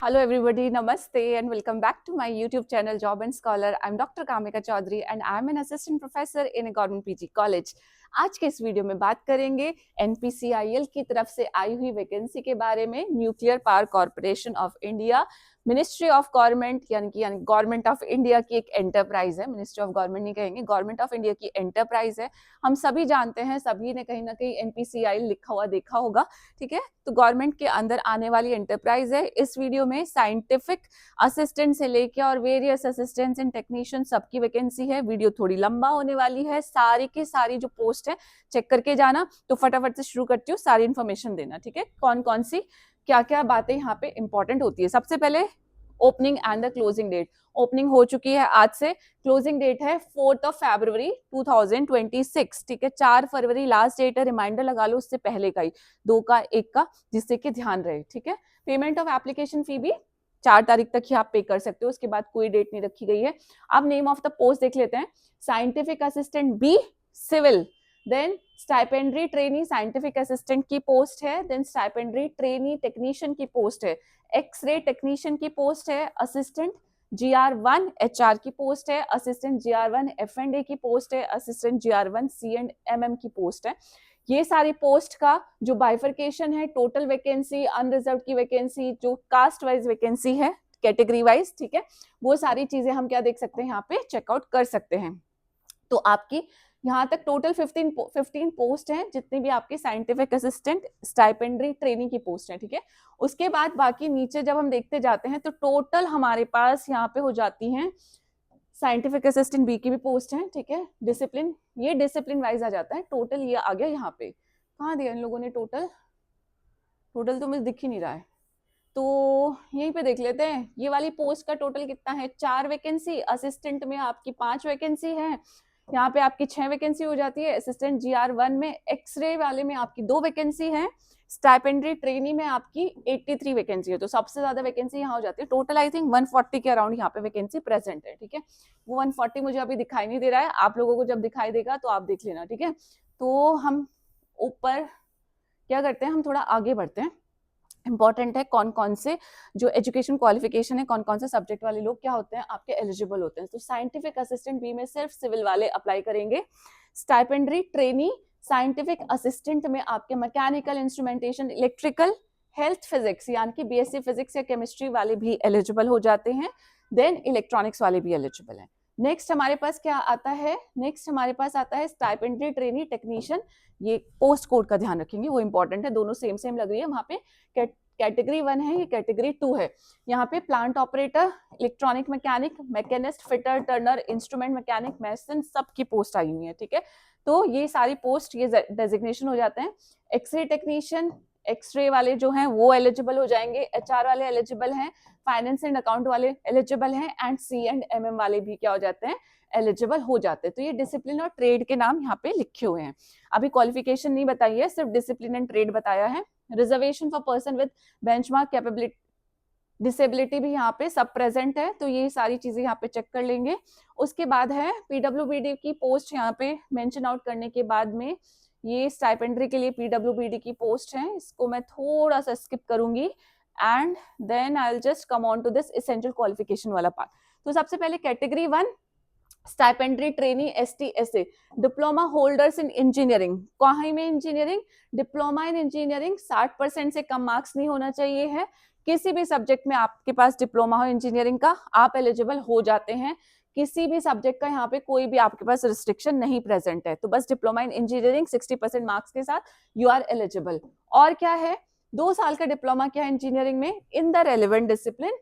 Hello everybody, Namaste and welcome back to my YouTube channel Job and Scholar. I'm Dr. Kamika Chaudhary and I'm an assistant professor in a government PG college. आज के इस video में बात करेंगे NPCIL की तरफ से आई हुई वैकेंसी के बारे में। Nuclear power corporation of India, ministry of government यानी गवर्नमेंट ऑफ इंडिया की एक एंटरप्राइज है। मिनिस्ट्री ऑफ गवर्नमेंट नहीं कहेंगे, गवर्नमेंट ऑफ इंडिया की एंटरप्राइज है। हम सभी जानते हैं, सभी ने कहीं ना कहीं NPCIL लिखा हुआ देखा होगा, ठीक है। तो गवर्नमेंट के अंदर आने वाली एंटरप्राइज है। इस वीडियो में साइंटिफिक असिस्टेंट से लेके और वेरियस असिस्टेंट्स एंड टेक्नीशियन सबकी वैकेंसी है। वीडियो थोड़ी लंबा होने वाली है। सारी की सारी जो पोस्ट है चेक करके जाना। तो फटाफट से शुरू करती हूँ, सारी इन्फॉर्मेशन देना, ठीक है। कौन कौन सी क्या क्या बातें यहाँ पे इंपॉर्टेंट होती है। सबसे पहले opening and the closing date. Opening हो चुकी है आज से, क्लोजिंग डेट है 4 फरवरी 2026, ठीक है। 4 फरवरी लास्ट डेट है, रिमाइंडर लगा लो उससे पहले का ही, 2 का 1 का, जिससे कि ध्यान रहे, ठीक है। पेमेंट ऑफ एप्लीकेशन फी भी 4 तारीख तक ही आप पे कर सकते हो, उसके बाद कोई डेट नहीं रखी गई है। अब नेम ऑफ द पोस्ट देख लेते हैं। Scientific assistant B civil, then stipendiary trainee scientific assistant की पोस्ट है, देन स्टाइपेंडरी ट्रेनी टेक्नीशियन की पोस्ट है, एक्सरे टेक्नीशियन की पोस्ट है, असिस्टेंट GR1 HR की पोस्ट है, असिस्टेंट GR1 F&A की पोस्ट है, असिस्टेंट GR1 C&MM की पोस्ट है। ये सारी पोस्ट का जो बाइफर्केशन है, टोटल वैकेंसी, अनरिजर्व की वैकेंसी, जो कास्ट वाइज वैकेंसी है, कैटेगरी वाइज, ठीक है, वो सारी चीजें हम क्या देख सकते हैं, यहाँ पे चेकआउट कर सकते हैं। तो आपकी यहाँ तक टोटल 15 पोस्ट हैं, जितनी भी आपकी साइंटिफिक असिस्टेंट स्टाइपेंडरी ट्रेनिंग की पोस्ट है, ठीक है। उसके बाद बाकी नीचे जब हम देखते जाते हैं तो टोटल हमारे पास यहाँ पे हो जाती हैं, साइंटिफिक असिस्टेंट बी की भी पोस्ट है, ठीक है। डिसिप्लिन, ये डिसिप्लिन वाइज आ जाता है। टोटल ये आ गया यहाँ पे, कहाँ दिया इन लोगों ने टोटल तो मुझे दिख ही नहीं रहा है, तो यहीं पे देख लेते हैं। ये वाली पोस्ट का टोटल कितना है, 4 वैकेंसी। असिस्टेंट में आपकी 5 वैकेंसी है, यहाँ पे आपकी 6 वैकेंसी हो जाती है। असिस्टेंट GR1 में, एक्सरे वाले में आपकी 2 वैकेंसी है, स्टाइपेंडरी ट्रेनी में आपकी 83 वैकेंसी है। तो सबसे ज्यादा वैकेंसी यहाँ हो जाती है। टोटल आई थिंक 140 के अराउंड यहाँ पे वैकेंसी प्रेजेंट है, ठीक है। वो 140 मुझे अभी दिखाई नहीं दे रहा है, आप लोगों को जब दिखाई देगा तो आप देख लेना, ठीक है। तो हम ऊपर क्या करते हैं, हम थोड़ा आगे बढ़ते हैं। इंपॉर्टेंट है कौन कौन से जो एजुकेशन क्वालिफिकेशन है, कौन कौन से सब्जेक्ट वाले लोग क्या होते हैं आपके एलिजिबल होते हैं। तो साइंटिफिक असिस्टेंट बी में सिर्फ सिविल वाले अप्लाई करेंगे। स्टाइपेंडरी ट्रेनी साइंटिफिक असिस्टेंट में आपके mechanical, instrumentation, electrical, health physics यानी कि BSc फिजिक्स या केमिस्ट्री वाले भी एलिजिबल हो जाते हैं। देन इलेक्ट्रॉनिक्स वाले भी एलिजिबल हैं। नेक्स्ट हमारे पास क्या आता है, नेक्स्ट हमारे पास आता है स्टाइपेंडरी ट्रेनी टेक्नीशियन। ये पोस्ट कोड का ध्यान रखेंगे, वो इंपॉर्टेंट है, दोनों सेम सेम लग रही है। वहां पे कैटेगरी 1 है, ये कैटेगरी 2 है। यहाँ पे plant operator, electronic mechanic, machinist, fitter, turner, instrument mechanic, mason, सबकी पोस्ट आई हुई है, ठीक है। तो ये सारी पोस्ट, ये डेजिग्नेशन हो जाते हैं। एक्सरे टेक्नीशियन, एक्सरे वाले जो हैं वो एलिजिबल हो जाएंगे। HR वाले एलिजिबल हैं, फाइनेंस एंड अकाउंट वाले एलिजिबल हैं, एंड C&MM वाले भी क्या हो जाते हैं, एलिजिबल हो जाते हैं। तो ये डिसिप्लिन और ट्रेड के नाम यहाँ पे लिखे हुए हैं। अभी क्वालिफिकेशन नहीं बताई है, सिर्फ डिसिप्लिन एंड ट्रेड बताया है। Reservation for person with benchmark capability, disability भी यहाँ पे सब प्रेजेंट है। तो ये सारी चीजें यहाँ पे चेक कर लेंगे। उसके बाद है PWBD की पोस्ट, यहाँ पे मेंशन आउट करने के बाद में ये स्टाइपेंडरी के लिए PWBD की पोस्ट है, इसको मैं थोड़ा सा स्किप करूंगी and then I will just come on to this essential qualification वाला पार्ट। तो सबसे पहले category 1 stipendiary trainee ST/SA, diploma holders in engineering. कहाँ में इंजीनियरिंग, डिप्लोमा इन इंजीनियरिंग, 60% से कम मार्क्स नहीं होना चाहिए है। किसी भी सब्जेक्ट में आपके पास डिप्लोमा हो इंजीनियरिंग का, आप एलिजिबल हो जाते हैं। किसी भी सब्जेक्ट का यहाँ पे कोई भी आपके पास रिस्ट्रिक्शन नहीं प्रेजेंट है। तो बस डिप्लोमा इन इंजीनियरिंग 60% मार्क्स के साथ यू आर एलिजिबल। और क्या है, 2 साल का डिप्लोमा क्या है इंजीनियरिंग में, in the relevant discipline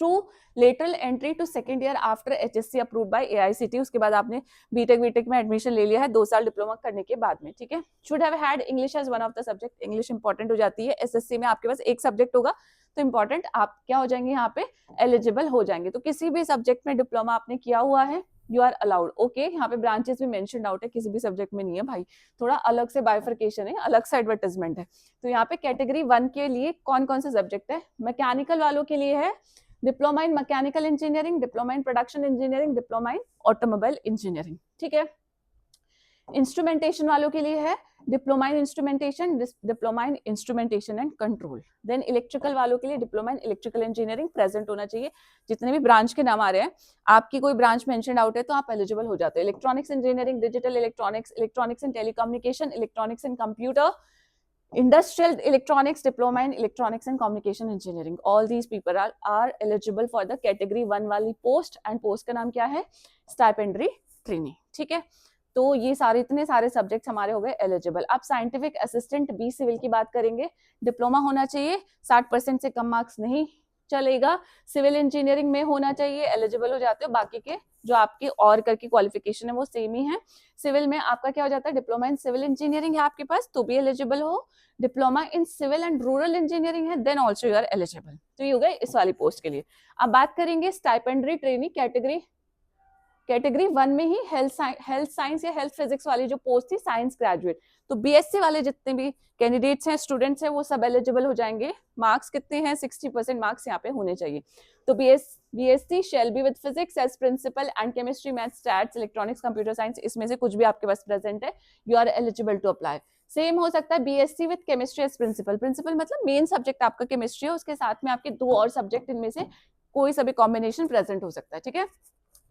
through lateral entry to second year after HSC approved by AICTE। उसके बाद आपने बीटेक में एडमिशन ले लिया है 2 साल डिप्लोमा करने के बाद में, ठीक है। Should have had English as one of the subject, English important हो जाती है। SSC में आपके पास एक सब्जेक्ट होगा तो इंपॉर्टेंट, आप क्या हो जाएंगे यहाँ पे, एलिजिबल हो जाएंगे। तो किसी भी सब्जेक्ट में डिप्लोमा आपने किया हुआ है, यू आर अलाउड, ओके। यहाँ पे ब्रांचेस भी मेंशन आउट है, किसी भी सब्जेक्ट में नहीं है भाई, थोड़ा अलग से बाइफर्केशन है, अलग से एडवर्टाइजमेंट है। तो यहाँ पे कैटेगरी 1 के लिए कौन कौन से सब्जेक्ट है, मैकेनिकल वालों के लिए है diploma in mechanical engineering, diploma in production engineering, diploma in automobile engineering, ठीक है। इंस्ट्रूमेंटेशन वालों के लिए है diploma in instrumentation, diploma in instrumentation and control. Then electrical वालों के लिए diploma in electrical engineering present होना चाहिए। जितने भी ब्रांच के नाम आ रहे हैं, आपकी कोई ब्रांच मेंशन आउट है तो आप एलिजिबल हो जाते हो। Electronics engineering, digital electronics, electronics and telecommunication, electronics and computer, industrial electronics, diploma in electronics and communication engineering, all these people are eligible for the category 1 वाली post, and post का नाम क्या है, स्टाइपेंडरी ट्रेनी। ठीक है, तो ये सारे इतने सारे सब्जेक्ट्स हमारे हो गए एलिजिबल। अब साइंटिफिक असिस्टेंट बी सिविल की बात करेंगे, डिप्लोमा होना चाहिए, 60% से कम मार्क्स नहीं चलेगा, सिविल इंजीनियरिंग में होना चाहिए, एलिजिबल हो जाते हो। बाकी के जो आपकी और करके क्वालिफिकेशन है वो सेम ही है। सिविल में आपका क्या हो जाता है, डिप्लोमा इन सिविल इंजीनियरिंग है आपके पास तो भी एलिजिबल हो, diploma in civil and rural engineering है then also you are eligible. तो ये हो गए इस वाली पोस्ट के लिए। अब बात करेंगे स्टाइपेंडरी ट्रेनी कैटेगरी 1 में ही हेल्थ साइंस या हेल्थ फिजिक्स वाली जो पोस्ट थी, साइंस ग्रेजुएट, तो बीएससी वाले जितने भी कैंडिडेट्स हैं, स्टूडेंट्स हैं, वो सब एलिजिबल हो जाएंगे। मार्क्स कितने हैं, 60% मार्क्स यहाँ पे होने चाहिए। तो BSc shall be with physics as principal and chemistry, maths, stats, electronics, computer science, इसमें से कुछ भी आपके पास प्रेजेंट है, you are eligible to apply. Same हो सकता है BSc with chemistry as principal, principal मतलब मेन सब्जेक्ट आपका केमिस्ट्री है, उसके साथ में आपके 2 और सब्जेक्ट, इनमें से कोई सा भी कॉम्बिनेशन प्रेजेंट हो सकता है। ठीक है,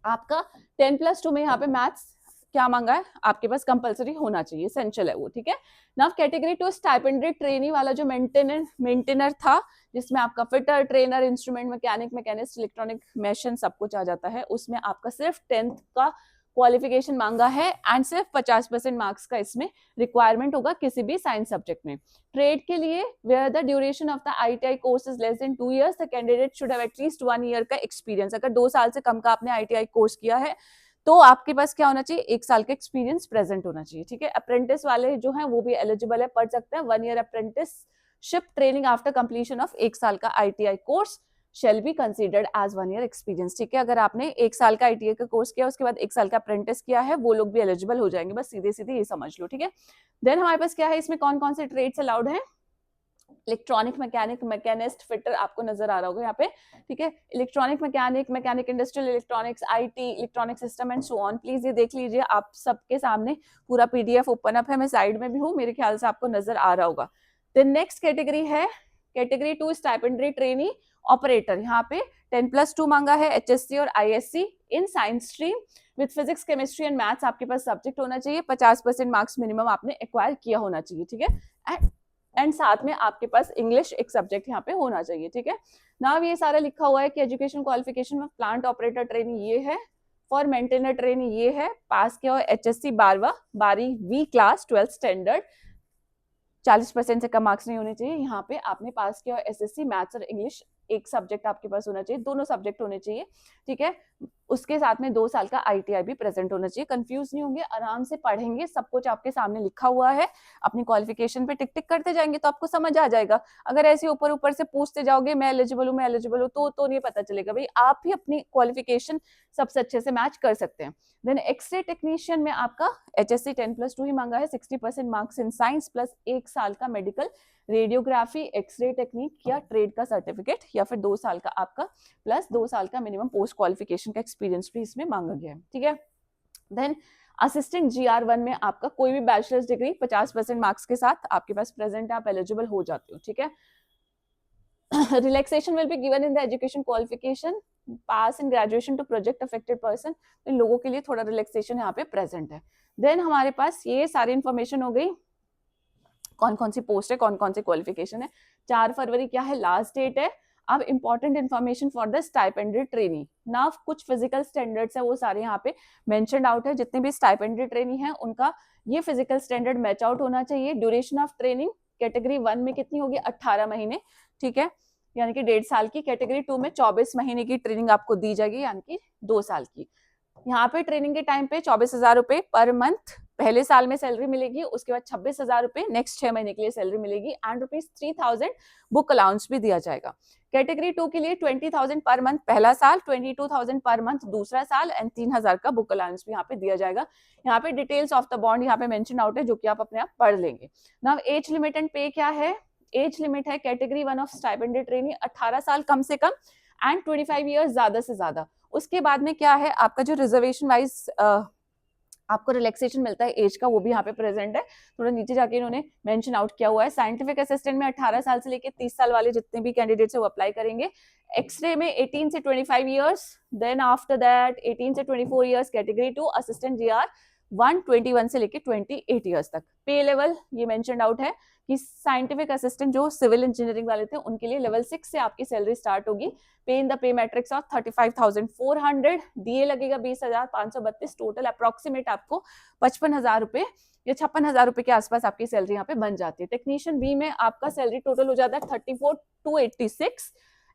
आपका 10+2 में यहाँ पे मैथ्स क्या मांगा है आपके पास, कंपलसरी होना चाहिए, एसेंशियल है वो। ठीक है, नाउ कैटेगरी 2 स्टाइपेंडरी ट्रेनी वाला जो मेंटेनर था, जिसमें आपका fitter, trainer, instrument mechanic, machinist, electronic mason सब कुछ आ जाता है, उसमें आपका सिर्फ 10th का क्वालिफिकेशन मांगा है एंड सिर्फ 50% मार्क्स का इसमें रिक्वायरमेंट होगा किसी भी साइंस सब्जेक्ट में। ट्रेड के लिए where the duration of the ITI course is less than 2 years, the candidate should have at least 1 year का एक्सपीरियंस। अगर 2 साल से कम का आपने आईटीआई कोर्स किया है तो आपके पास क्या होना चाहिए, 1 साल का एक्सपीरियंस प्रेजेंट होना चाहिए। ठीक है, अप्रेंटिस वाले जो है वो भी एलिजिबल है, पढ़ सकते हैं। 1 year apprenticeship training after completion of 1 साल का ITI course shall be considered as 1 year experience। ठीक है, अगर आपने 1 साल का आईटीआई का कोर्स किया, उसके बाद 1 साल का अप्रेंटिस किया है, वो लोग भी एलिजिबल हो जाएंगे, बस सीधे सीधे ये समझ लो। ठीक है, देन हमारे पास क्या है, इसमें कौन कौन से ट्रेड्स अलाउड हैं, इलेक्ट्रॉनिक मैकेनिक, मैकेनिस्ट, फिटर आपको नजर आ रहा होगा यहाँ पे। ठीक है, electronic mechanic, mechanic industrial electronics, IT, electronic system and so on. Please ये देख लीजिए, आप सबके सामने पूरा पीडीएफ ओपन अप है, मैं साइड में भी हूँ, मेरे ख्याल से आपको नजर आ रहा होगा। देन नेक्स्ट कैटेगरी है कैटेगरी 2 स्टाइपेंडरी ट्रेनी ऑपरेटर। यहाँ पे 10+2 मांगा है, एचएससी और ISC in science stream with physics, chemistry and maths आपके पास सब्जेक्ट होना चाहिए, 50% मार्क्स मिनिमम आपने एक्वायर किया होना चाहिए। ठीक है, एंड साथ में आपके पास इंग्लिश एक सब्जेक्ट यहाँ पे होना चाहिए। ठीक है, नाउ ये सारा लिखा हुआ है कि एजुकेशन क्वालिफिकेशन में प्लांट ऑपरेटर ट्रेनी ये है, फॉर मेंटेनर ट्रेनी ये है, पास किया हो एचएससी 12वीं वी क्लास 12th स्टैंडर्ड, 40% से कम मार्क्स नहीं होने चाहिए। यहाँ पे आपने पास किया एसएससी, मैथ्स और इंग्लिश एक सब्जेक्ट आपके पास होना चाहिए, दोनों सब्जेक्ट होने चाहिए। ठीक है, उसके साथ में 2 साल का आईटीआई भी प्रेजेंट होना चाहिए। कंफ्यूज नहीं होंगे, आराम से पढ़ेंगे, सब कुछ आपके सामने लिखा हुआ है, अपनी क्वालिफिकेशन पे टिक टिक करते जाएंगे तो आपको समझ आ जाएगा। अगर ऐसे ऊपर ऊपर से पूछते जाओगे मैं एलिजिबल हूँ, मैं एलिजिबल हूँ, तो नहीं पता चलेगा भाई। आप ही अपनी क्वालिफिकेशन सबसे अच्छे से मैच कर सकते हैं। देन एक्सरे टेक्नीशियन में आपका एचएससी 10+2 ही मांगा है, 60% मार्क्स इन साइंस प्लस 1 साल का मेडिकल, रेडियोग्राफी, एक्सरे टेक्निक या ट्रेड का सर्टिफिकेट, या फिर 2 साल का आपका प्लस 2 साल का मिनिमम पोस्ट क्वालिफिकेशन का एक्सपीरियंस भी इसमें मांगा गया है। ठीक है, देन असिस्टेंट GR1 में आपका कोई भी बैचलर्स डिग्री 50% मार्क्स के साथ आपके पास प्रेजेंट है, आप एलिजिबल हो जाते हो। ठीक है, relaxation will be given in the education qualification, pass in graduation to project affected person, इन लोगों के लिए थोड़ा रिलैक्सेशन यहाँ पे प्रेजेंट है। देन हमारे पास ये सारी इंफॉर्मेशन हो गई, कौन कौन सी पोस्ट है, कौन कौन सी क्वालिफिकेशन है। 4 फरवरी क्या है, लास्ट डेट है। अब important information for the stipendiary trainee, ना कुछ फिजिकल स्टैंडर्ड्स है वो सारे यहाँ पे मेंशन्ड आउट है। जितने भी स्टाइपेंडरी ट्रेनी है उनका ये फिजिकल स्टैंडर्ड मैच आउट होना चाहिए। ड्यूरेशन ऑफ ट्रेनिंग कैटेगरी 1 में कितनी होगी, 18 महीने। ठीक है, यानी कि 1.5 साल की। कैटेगरी 2 में 24 महीने की ट्रेनिंग आपको दी जाएगी, यानी कि 2 साल की। यहाँ पे ट्रेनिंग के टाइम पे 24,000 रुपए पर मंथ पहले साल में सैलरी मिलेगी, उसके बाद 26,000 रुपए नेक्स्ट 6 महीने के लिए सैलरी मिलेगी एंड ₹3,000 बुक अलाउंस भी दिया जाएगा। कैटेगरी 2 के लिए 20,000 पर मंथ पहला साल, 22,000 पर मंथ दूसरा साल एंड 3,000 का बुक अलाउंस भी यहाँ पे दिया जाएगा। यहाँ पे डिटेल्स ऑफ द बॉन्ड यहाँ पे मेंशन आउट है, जो कि आप अपने आप पढ़ लेंगे। नाउ एज लिमिट एंड पे क्या है, एज लिमिट है कैटेगरी 1 ऑफ स्टाइपेंडरी ट्रेनी 18 साल कम से कम एंड 25 ईयर्स ज्यादा से ज्यादा। उसके बाद में क्या है, आपका जो रिजर्वेशन वाइज आपको रिलैक्सेशन मिलता है एज का, वो भी यहाँ पे प्रेजेंट है। थोड़ा नीचे जाके इन्होंने मेंशन आउट किया हुआ है। साइंटिफिक असिस्टेंट में 18 साल से लेके 30 साल वाले जितने भी कैंडिडेट्स है वो अप्लाई करेंगे। एक्सरे में 18 से 25 ईयर्स, देन आफ्टर दैट 18 से 24 ईयर्स कैटेगरी 2 असिस्टेंट जीआर 121 से लेके 28 ईयर्स तक। पे लेवल ये मेंशन आउट है कि साइंटिफिक असिस्टेंट जो सिविल इंजीनियरिंग वाले थे उनके लिए लेवल 6 से आपकी सैलरी स्टार्ट होगी। पे in the pay matrix of 35,400, DA लगेगा 20,532, टोटल अप्रोक्सीमेट आपको 55,000 रुपए या 56,000 रुपए के आसपास आपकी सैलरी यहाँ पे बन जाती है। टेक्नीशियन बी में आपका सैलरी टोटल हो जाता है 34,286,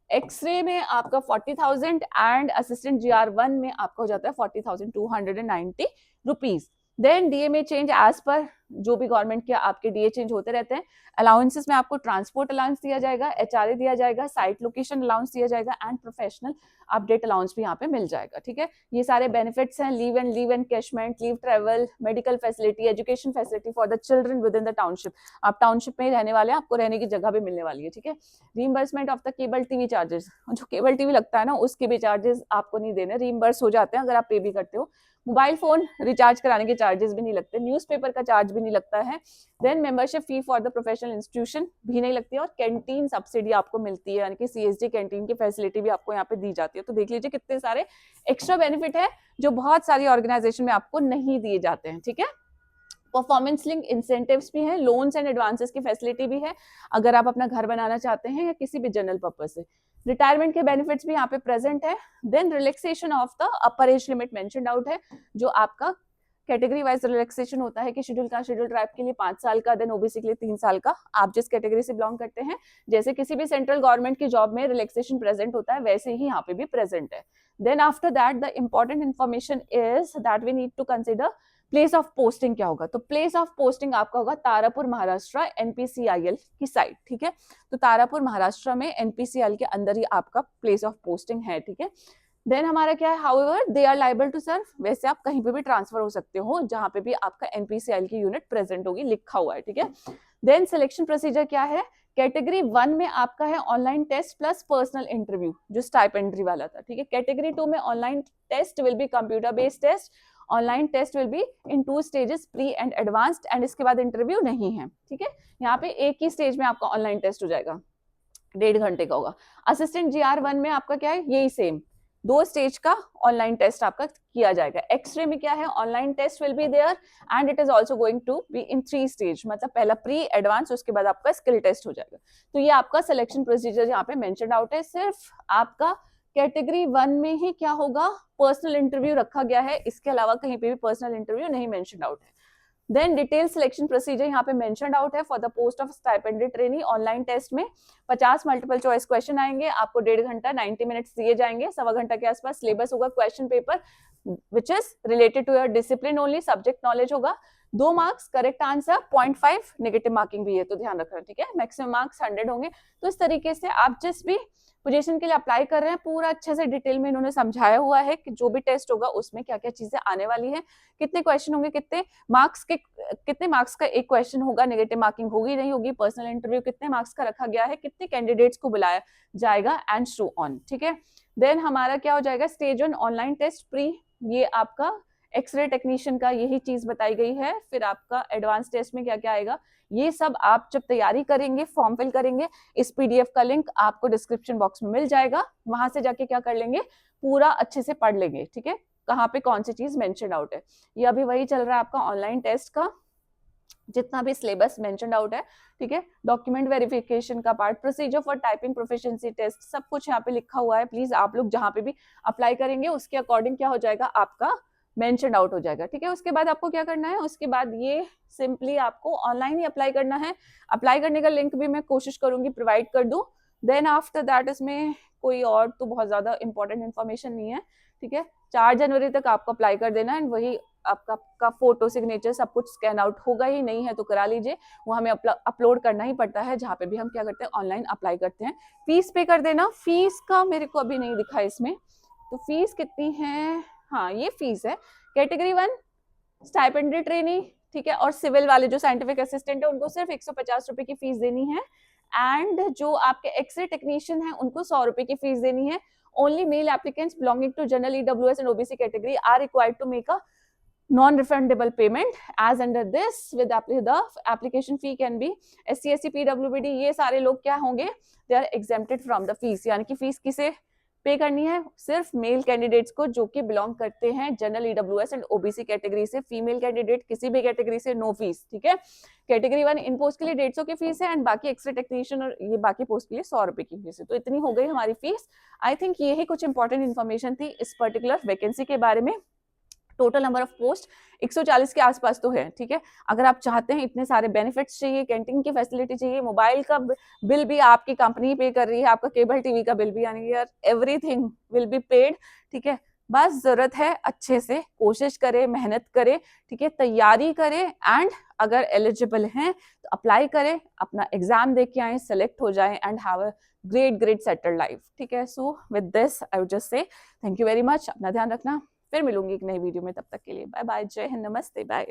एक्सरे में आपका 40,000 एंड असिस्टेंट GR1 में आपका हो जाता है 40,290 रुपीज। देन डीए में चेंज एज पर जो भी गवर्नमेंट के आपके डीए चेंज होते रहते हैं। अलाउंसेस में आपको ट्रांसपोर्ट अलाउंस दिया जाएगा, एचआरए दिया जाएगा, साइट लोकेशन अलाउंस दिया जाएगा एंड प्रोफेशनल अपडेट अलाउंस भी यहाँ पे मिल जाएगा। ठीक है, ये सारे बेनिफिट्स हैं। Leave and कैशमेंट, leave travel, medical facility, education facility for the children with in the township. आप टाउनशिप में ही रहने वाले हैं, आपको रहने की जगह भी मिलने वाली है। ठीक है, reimbursement of the cable TV charges, जो केबल टीवी लगता है ना उसके भी चार्जेस आपको नहीं देने, रीइंबर्स हो जाते हैं अगर आप पे भी करते हो। मोबाइल फोन रिचार्ज कराने के चार्जेस भी नहीं लगते, न्यूज़पेपर का चार्ज भी नहीं लगता है। Then membership fee for the professional institution भी नहीं लगती है, और कैंटीन सब्सिडी आपको मिलती है, यानी कि सीएसडी कैंटीन की फैसिलिटी भी आपको यहाँ पे दी जाती है। तो देख लीजिए कितने सारे एक्स्ट्रा बेनिफिट है जो बहुत सारी ऑर्गेनाइजेशन में आपको नहीं दिए जाते हैं। ठीक है, परफॉर्मेंस लिंक इंसेंटिव्स भी हैं, लोन्स एंड एडवांसेस की फैसिलिटी भी है अगर आप अपना घर बनाना चाहते हैं या किसी भी जनरल पर्पस से। रिटायरमेंट के बेनिफिट्स भी यहाँ पे प्रेजेंट है। Then relaxation of the upper age limit mentioned out है, जो आपका कैटेगरी वाइज रिलैक्सेशन होता है कि शेड्यूल कास्ट शेड्यूल ट्राइब के लिए 5 साल का, देन ओबीसी के लिए 3 साल का। आप जिस कैटेगरी से बिलोंग करते हैं, जैसे किसी भी सेंट्रल गवर्नमेंट की जॉब में रिलैक्सेशन प्रेजेंट होता है, वैसे ही यहाँ पे भी प्रेजेंट है। Then after that the important information is that we need to consider place of posting क्या होगा। तो प्लेस ऑफ पोस्टिंग आपका होगा तारापुर महाराष्ट्र एनपीसीआईएल की साइट। ठीक है, तो तारापुर महाराष्ट्र में एनपीसीआईएल के अंदर ही आपका प्लेस ऑफ पोस्टिंग है। ठीक है, देन हमारा क्या है, however they are liable to serve, वैसे आप कहीं पे भी ट्रांसफर हो सकते हो जहां पे भी आपका एनपीसीआईएल की यूनिट प्रेजेंट होगी, लिखा हुआ है। ठीक है, देन सिलेक्शन प्रोसीजर क्या है, कैटेगरी 1 में आपका है online test plus personal interview जो स्टाइपेंड्री वाला था। ठीक है, कैटेगरी 2 में online test will be computer based test, online test will be in 2 stages, pre and advanced, and इसके बाद इंटरव्यू नहीं है। ठीक है, यहाँ पे एक ही स्टेज में आपका ऑनलाइन टेस्ट हो जाएगा, 1.5 घंटे का होगा। असिस्टेंट GR1 में आपका क्या है, यही सेम 2 स्टेज का ऑनलाइन टेस्ट आपका किया जाएगा। एक्सरे में क्या है, online test will be there and it is also going to be in 3 stage, मतलब पहला प्री एडवांस, उसके बाद आपका स्किल टेस्ट हो जाएगा। तो ये आपका सिलेक्शन प्रोसीजर यहाँ पे मेंशन आउट है। सिर्फ आपका कैटेगरी 1 में ही क्या होगा, पर्सनल इंटरव्यू रखा गया है, इसके अलावा कहीं पे भी पर्सनल इंटरव्यू नहीं मेंशन आउट है। देन डिटेल सिलेक्शन प्रोसीजर यहाँ पे मेंशन आउट है for the post of stipendiary trainee. Online test में 50 मल्टीपल चॉइस क्वेश्चन आएंगे, आपको 1.5 घंटा 90 मिनट्स दिए जाएंगे, 1.25 घंटा के आसपास सिलेबस होगा। Question paper which is related to your discipline only, subject knowledge होगा। 2 marks correct answer, 0.5 negative marking भी है, तो ध्यान रखना। ठीक है, मैक्सिमम मार्क्स 100 होंगे। तो इस तरीके से आप जिस भी पोजीशन के लिए अप्लाई कर रहे हैं पूरा अच्छे से डिटेल में इन्होंने समझाया हुआ है कि जो भी टेस्ट होगा उसमें क्या क्या चीजें आने वाली है, कितने क्वेश्चन होंगे, कितने मार्क्स का एक क्वेश्चन होगा, नेगेटिव मार्किंग होगी नहीं होगी, पर्सनल इंटरव्यू कितने मार्क्स का रखा गया है, कितने कैंडिडेट्स को बुलाया जाएगा एंड सो ऑन। ठीक है, देन हमारा क्या हो जाएगा, स्टेज 1 ऑनलाइन टेस्ट प्री, ये आपका एक्सरे टेक्नीशियन का यही चीज बताई गई है। फिर आपका एडवांस टेस्ट में क्या क्या आएगा, ये सब आप जब तैयारी करेंगे, फॉर्म फिल करेंगे, इस पीडीएफ का लिंक आपको डिस्क्रिप्शन बॉक्स में मिल जाएगा, वहां से जाके क्या कर लेंगे, पूरा अच्छे से पढ़ लेंगे। ठीक है, कहाँ पे कौन सी चीज मेंशन आउट है। ये अभी वही चल रहा है आपका ऑनलाइन टेस्ट का, जितना भी सिलेबस मेंशन आउट है। ठीक है, डॉक्यूमेंट वेरिफिकेशन का part, procedure for typing proficiency test, सब कुछ यहाँ पे लिखा हुआ है। प्लीज आप लोग जहाँ पे भी अप्लाई करेंगे उसके अकॉर्डिंग क्या हो जाएगा, आपका मेंशन आउट हो जाएगा। ठीक है, उसके बाद आपको क्या करना है, उसके बाद ये सिंपली आपको ऑनलाइन ही अप्लाई करना है। अप्लाई करने का लिंक भी मैं कोशिश करूंगी प्रोवाइड कर दूं। देन आफ्टर दैट इसमें कोई और तो बहुत ज्यादा इंपॉर्टेंट इन्फॉर्मेशन नहीं है। ठीक है, 4 जनवरी तक आपको अप्लाई कर देना है, वही आपका फोटो सिग्नेचर सब कुछ स्कैन आउट होगा ही, नहीं है तो करा लीजिए, वो हमें अपलोड करना ही पड़ता है जहाँ पे भी हम क्या करते हैं, ऑनलाइन अप्लाई करते हैं। फीस पे कर देना, फीस का मेरे को अभी नहीं दिखा इसमें, तो फीस कितनी है, हाँ ये फीस है। कैटेगरी 1 स्टाइपेंडरी ट्रेनी, ठीक है, और सिविल वाले जो साइंटिफिक असिस्टेंट है उनको सिर्फ 150 रुपए की फीस देनी है, एंड जो आपके एक्सरे टेक्नीशियन है उनको 100 रुपए की फीस देनी है। Only male applicants belonging to general EWS and OBC category are required to make a non-refundable payment as under this with the application fee can be SC SC PWBD, ये सारे लोग क्या होंगे, they are exempted from the fees। यानी कि fees किसे पे करनी है, सिर्फ मेल कैंडिडेट्स को जो कि बिलोंग करते हैं general EWS and OBC category से। फीमेल कैंडिडेट किसी भी कैटेगरी से नो फीस, ठीक है। कैटेगरी 1 इन पोस्ट के लिए 150 की फीस है एंड बाकी एक्स्ट्रा टेक्नीशियन और ये बाकी पोस्ट के लिए 100 रुपए की फीस है। तो इतनी हो गई हमारी फीस। आई थिंक ये ही कुछ इंपॉर्टेंट इन्फॉर्मेशन थी इस पर्टिकुलर वैकेंसी के बारे में। टोटल नंबर ऑफ पोस्ट 140 के आसपास तो है, ठीक है। अगर आप चाहते हैं इतने सारे बेनिफिट्स चाहिए, कैंटीन की फैसिलिटी चाहिए, मोबाइल का बिल भी आपकी कंपनी पे कर रही है, आपका केबल टीवी का बिल भी, यानी यार एवरीथिंग विल बी पेड, ठीक है। बस जरूरत है अच्छे से कोशिश करे, मेहनत करे, ठीक है, तैयारी करे एंड अगर एलिजिबल हैं तो अप्लाई करें, अपना एग्जाम दे के आए, सेलेक्ट हो जाए and have a great settled life, ठीक है। So with this I would just say thank you very much, अपना ध्यान रखना, फिर मिलूंगी एक नई वीडियो में, तब तक के लिए बाय बाय, जय हिंद, नमस्ते, बाय।